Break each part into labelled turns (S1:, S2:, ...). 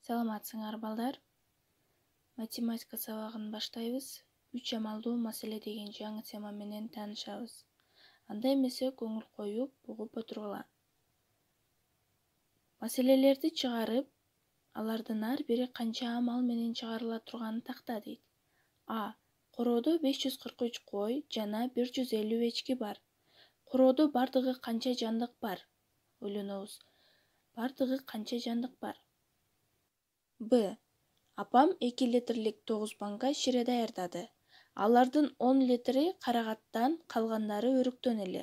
S1: Саламатсыңар балдар. Математика сабагын баштайбыз. 3 амалдуу маселе деген жаңы тема менен таанышабыз. Анда эмесе көңүл коюп, угуп отургула. Маселелерди чыгарып, алардын ар бири канча амал менен чыгарыла турганын такта дейт. А. Короодо 543 кой жана 150 эчки бар. Короодо бардыгы канча жандык бар? Ойлонобуз. Бардыгы канча жандык бар? Б. Апам 2 литрлик 9 банка шире даярдады. Алардын 10 литри карагаттан, калгандары өрүктөн эле.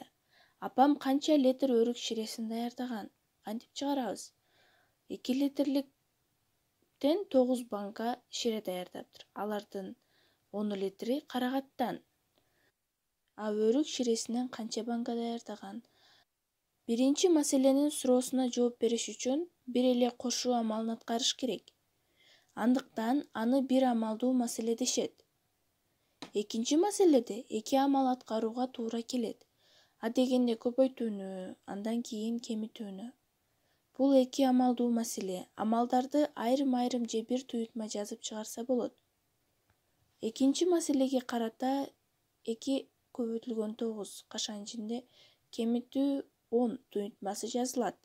S1: Апам канча литр өрүк ширесин даярдаган? Кантип чыгарабыз? 2 литрликтен 9 банка шире даярдаптыр. Алардын 10 литри карагаттан. А өрүк ширесинен канча банка даярдаган? Биринчи маселенин суроосуна жооп бериш үчүн бир эле кошуу амалын аткарыш керек. Андыктан аны бир амалдуу маселе дешет. Экинчи маселеде 2 амал аткарууга туура келет. А дегенде көпөйтүүнү, андан кийин кемитүүнү. Бул 2 амалдуу маселе. Амалдарды айрым-айрым же бир туютма жазып чыгарса болот. Экинчи маселеге карата 2 көбөйтүлгөн 9 кашан ичинде кемитүү 10 туютмасы жазылат.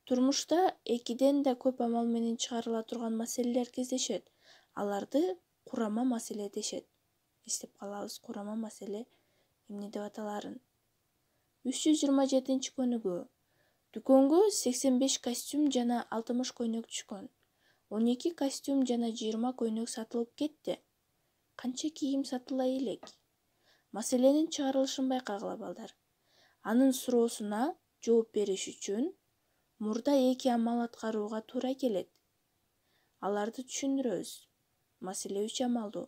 S1: Турмушта 2ден да көп амал менен чыгарыла турган маселелер кездешет. Аларды курама маселе дешет. Эстеп калабыз, курама маселе эмне деп аталарын. 327 көнүгүү. Дүкөнгө 85 костюм жана 60 көйнөк түшкөн. 12 костюм жана 20 көйнөк сатылып кетти. Канча кийим сатыла элек? Маселенин чыгарылышын байкагыла балдар. Анын суроосуна жооп бериш үчүн мурда 2 амал аткарууга туура келет. Аларды түшүндүрөбүз. Маселе 3 амалдуу.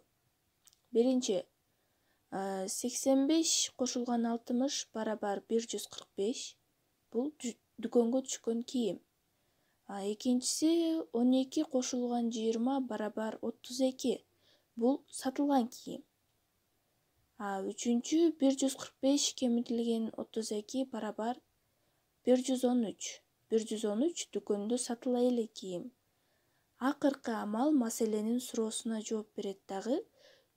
S1: Биринчи, 85 кошулган 60 барабар 145. Бул дүкөнгө түшкөн кийим. Экинчиси 12 кошулган 20 барабар 32. Бул сатылган кийим. Үчүнчү 145 кемитилген 32 барабар 113. 113 дүкөндө сатыла элек кийим. Акыркы амал маселенин суроосуна жооп берет дагы,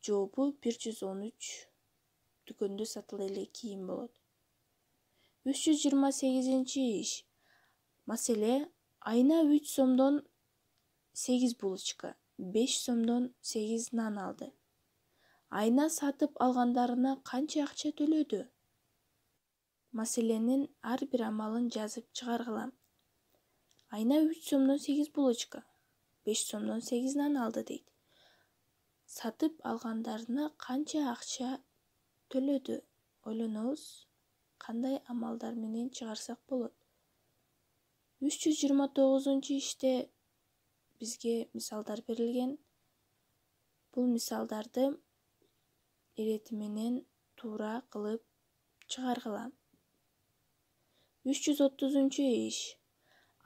S1: жообу 113 дүкөндө сатыла элек кийим болот. 328 иш. Маселе айына 3 сомдон 8 булочка, 5 сомдон 8 нан алды. Айына сатып алгандарына канча акча төлөдү? Маселенин ар бир амалын жазып чыгаргыла. Айына 3 сомдон 8 булочка, 5 сомдон 8 нан алды дейт. Сатып алгандарына канча акча төлөдү? Ойлонобуз, кандай амалдар менен чыгарсак болот. 329 иште бизге мисалдар берилген. Бул мисалдарды ирети менен туура кылып чыгаргыла. 330 иш.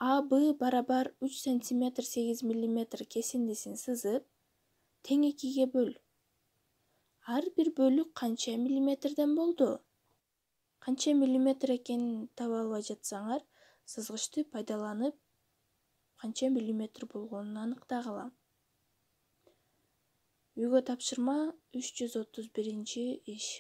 S1: А, Б барабар 3 см 8 мм кесиндисин сызып, тең 2ге бөл. Ар бир бөлүк канча миллиметрден болду? Канча миллиметр экенин таба албай жатсаңар, сызгычты пайдаланып, канча миллиметр болгонун аныктагыла. Үйгө тапшырма 331 иш.